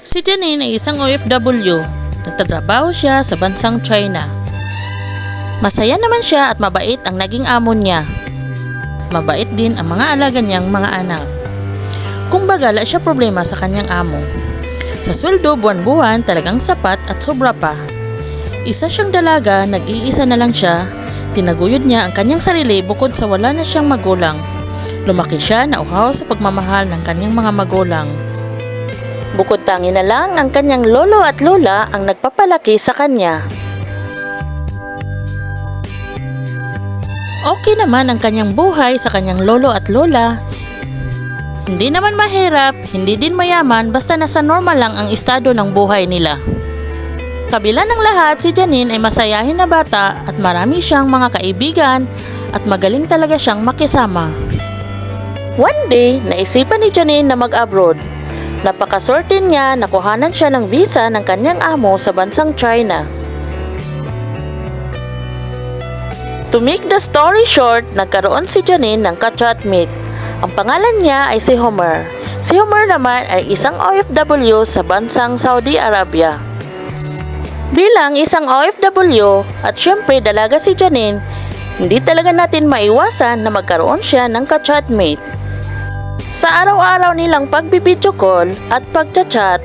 Si Janine ay isang OFW. Nagtatrabaho siya sa bansang China. Masaya naman siya at mabait ang naging amo niya. Mabait din ang mga alaga niyang mga anak. Kumbaga, wala siya problema sa kanyang amo. Sa sweldo buwan-buwan talagang sapat at sobra pa. Isa siyang dalaga, nag-iisa na lang siya. Tinaguyod niya ang kanyang sarili bukod sa wala na siyang magulang. Lumaki siya na uhaw sa pagmamahal ng kanyang mga magulang. Bukod tangi na lang ang kanyang lolo at lola ang nagpapalaki sa kanya. Okay naman ang kanyang buhay sa kanyang lolo at lola. Hindi naman mahirap, hindi din mayaman, basta nasa normal lang ang estado ng buhay nila. Kabila ng lahat, si Janine ay masayahin na bata at marami siyang mga kaibigan at magaling talaga siyang makisama. One day, naisipan ni Janine na mag-abroad. Napakaswerte niya, nakuhanan siya ng visa ng kanyang amo sa bansang China. To make the story short, nagkaroon si Janine ng ka-chatmate. Ang pangalan niya ay si Homer. Si Homer naman ay isang OFW sa bansang Saudi Arabia. Bilang isang OFW at syempre dalaga si Janine, hindi talaga natin maiwasan na magkaroon siya ng ka-chatmate. Sa araw-araw nilang pagbibideo call at pagchat-chat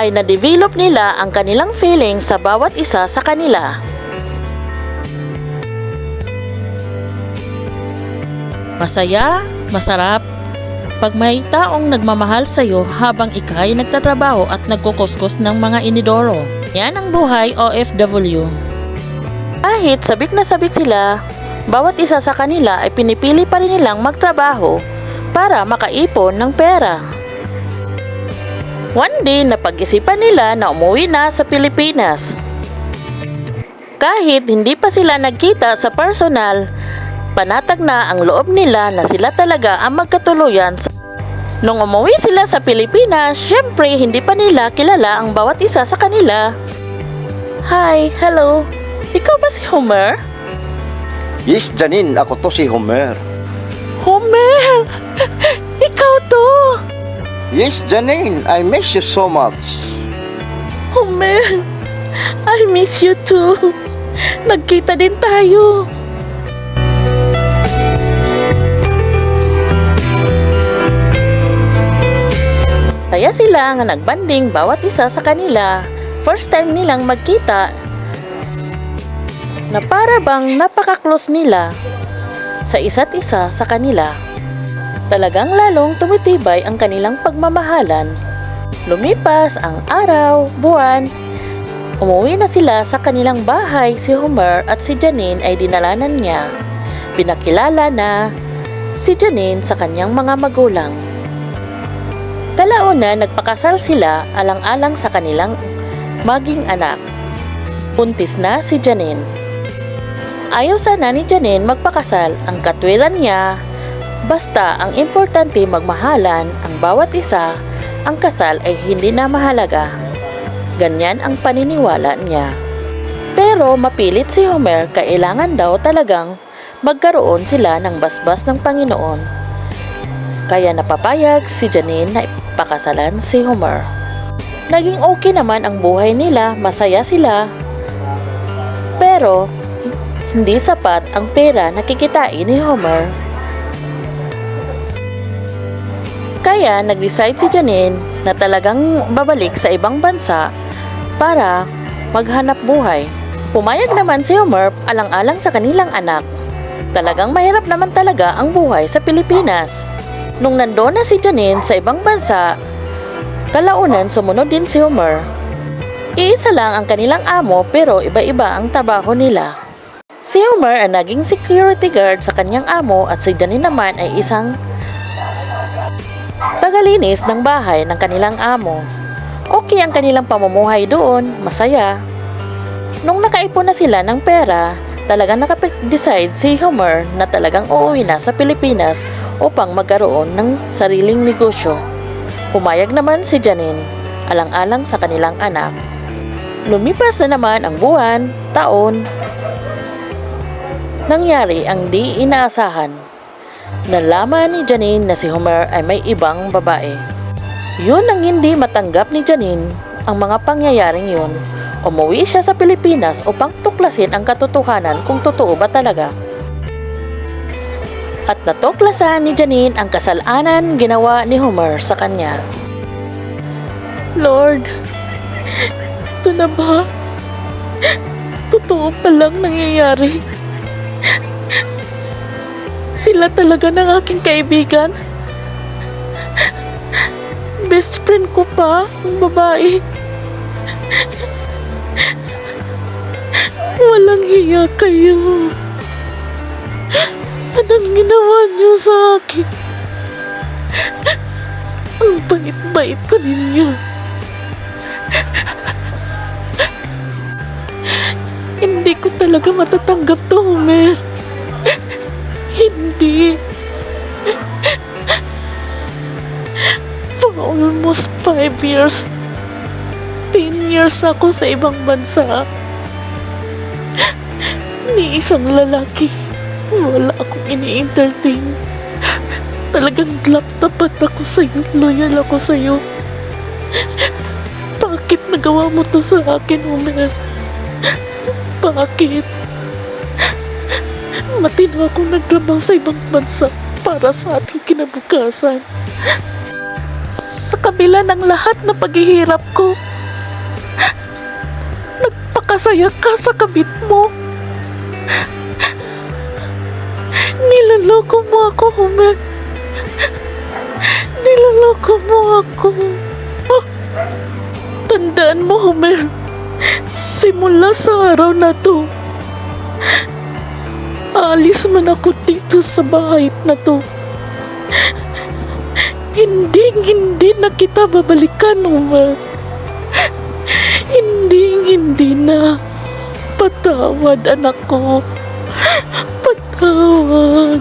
ay na-develop nila ang kanilang feelings sa bawat isa sa kanila. Masaya, masarap, pag may taong nagmamahal sa iyo habang ikay nagtatrabaho at nagkukuskus ng mga inidoro. Yan ang buhay OFW. Kahit sabik na sabik sila, bawat isa sa kanila ay pinipili pa rin nilang magtrabaho para makaipon ng pera. One day, napag-isipan nila na umuwi na sa Pilipinas. Kahit hindi pa sila nagkita sa personal, panatag na ang loob nila na sila talaga ang magkatuluyan. Nung umuwi sila sa Pilipinas, syempre hindi pa nila kilala ang bawat isa sa kanila. Hi, hello. Ikaw ba si Homer? Yes, Janine, ako to si Homer. Homer! Ikaw to! Yes, Janine, I miss you so much. Homer! I miss you too. Nagkita din tayo. Kaya sila nga nagbanding bawat isa sa kanila. First time nilang magkita na para bang napaka-close nila sa isa't isa sa kanila. Talagang lalong tumitibay ang kanilang pagmamahalan. Lumipas ang araw, buwan. Umuwi na sila sa kanilang bahay. Si Homer at si Janine ay dinalanan niya. Pinakilala na si Janine sa kanyang mga magulang. Kalauna nagpakasal sila alang-alang sa kanilang maging anak. Buntis na si Janine. Ayaw sana ni Janine magpakasal, ang katwiran niya. Basta ang importante magmahalan ang bawat isa, ang kasal ay hindi na mahalaga. Ganyan ang paniniwala niya. Pero mapilit si Homer, kailangan daw talagang magkaroon sila ng basbas ng Panginoon. Kaya napapayag si Janine na ipakasalan si Homer. Naging okay naman ang buhay nila, masaya sila. Pero hindi sapat ang pera na kikitain ni Homer. Kaya nag-decide si Janine na talagang babalik sa ibang bansa para maghanap buhay. Pumayag naman si Homer alang-alang sa kanilang anak. Talagang mahirap naman talaga ang buhay sa Pilipinas. Nung nandoon na si Janine sa ibang bansa, kalaunan sumunod din si Homer. Iisa lang ang kanilang amo pero iba-iba ang trabaho nila. Si Homer ay naging security guard sa kanyang amo at si Janine naman ay isang tagalinis ng bahay ng kanilang amo. Okay ang kanilang pamumuhay doon, masaya. Nung nakaipon na sila ng pera, talagang nakapag-decide si Homer na talagang uuwi na sa Pilipinas upang magkaroon ng sariling negosyo. Pumayag naman si Janine, alang-alang sa kanilang anak. Lumipas na naman ang buwan, taon. Nangyari ang di inaasahan. Nalaman ni Janine na si Homer ay may ibang babae. Yun ang hindi matanggap ni Janine ang mga pangyayaring yun. Umuwi siya sa Pilipinas upang tuklasin ang katotohanan kung totoo ba talaga. At natuklasan ni Janine ang kasalanan ginawa ni Homer sa kanya. Lord, ito na ba? Totoo palang nangyayari. Sila talaga ng aking kaibigan. Best friend ko pa, ang babae. Walang hiya kayo. Anong ginawa niyo sa akin? Ang bait-bait ko ninyo. Hindi ko talaga matatanggap to, Homer. Hindi. For almost 5 years, 10 years ako sa ibang bansa. Ni isang lalaki, wala akong ini-entertain. Talagang tapat ako sa'yo, loyal ako sa'yo. Bakit nagawa mo to sa akin, Homer? Bakit? Matino akong nagtrabaho sa ibang bansa para sa ating kinabukasan. Sa kabila ng lahat na paghihirap ko, nagpakasaya ka sa kabit mo. Niloloko mo ako, Homer. Niloloko mo ako. Oh, tandaan mo, Homer. Simula sa araw na to, aalis man ako dito sa bahay na to. Hindi na kita babalikan, Homer. Hindi na. Patawad, anak ko. Patawad.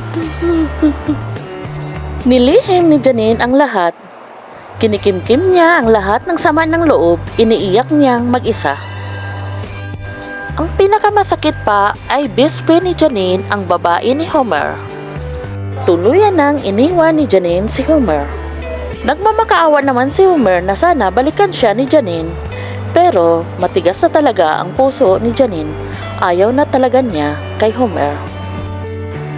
Nilihim ni Janine ang lahat. Kinikimkim niya ang lahat ng sama ng loob. Iniiyak niyang mag-isa. Ang pinakamasakit pa ay best friend ni Janine ang babae ni Homer. Tuluyan nang iniwan ni Janine si Homer. Nagmamakaawa naman si Homer na sana balikan siya ni Janine. Pero matigas na talaga ang puso ni Janine. Ayaw na talaga niya kay Homer.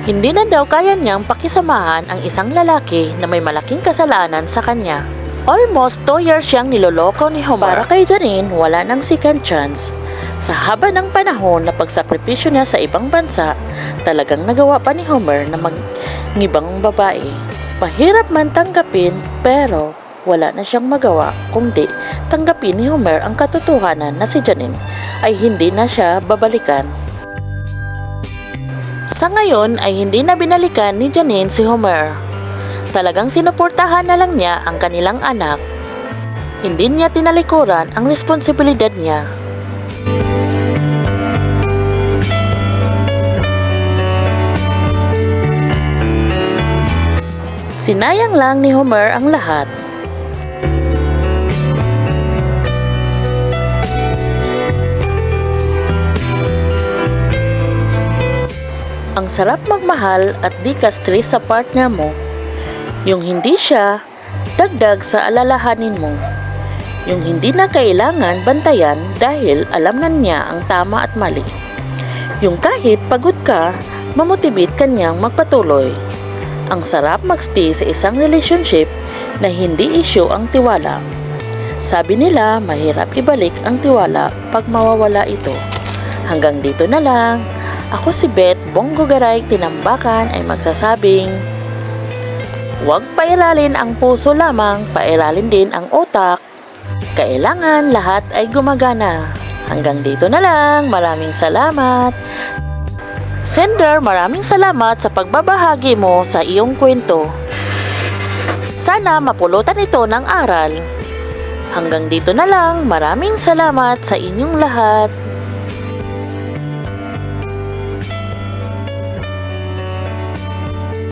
Hindi na daw kaya niyang pakisamahan ang isang lalaki na may malaking kasalanan sa kanya. Almost 2 years siyang niloloko ni Homer. Para kay Janine, wala nang second chance. Sa haba ng panahon na pagsakripisyo niya sa ibang bansa, talagang nagawa pa ni Homer na mag-ibang babae. Mahirap man tanggapin, pero wala na siyang magawa kundi tanggapin ni Homer ang katotohanan na si Janine ay hindi na siya babalikan. Sa ngayon ay hindi na binalikan ni Janine si Homer. Talagang sinuportahan na lang niya ang kanilang anak. Hindi niya tinalikuran ang responsibilidad niya. Sinayang lang ni Homer ang lahat. Ang sarap magmahal at di ka stress sa partner mo. Yung hindi siya dagdag sa alalahanin mo. Yung hindi na kailangan bantayan dahil alam na niya ang tama at mali. Yung kahit pagod ka, mamotibate ka niyang magpatuloy. Ang sarap magstay sa isang relationship na hindi issue ang tiwala. Sabi nila, mahirap ibalik ang tiwala pag mawawala ito. Hanggang dito na lang. Ako si Beth Bongo Garay Tinambakan ay magsasabing, huwag pairalin ang puso lamang, pairalin din ang utak. Kailangan lahat ay gumagana. Hanggang dito na lang. Maraming salamat. Sender, maraming salamat sa pagbabahagi mo sa iyong kwento. Sana mapulutan ito ng aral. Hanggang dito na lang. Maraming salamat sa inyong lahat.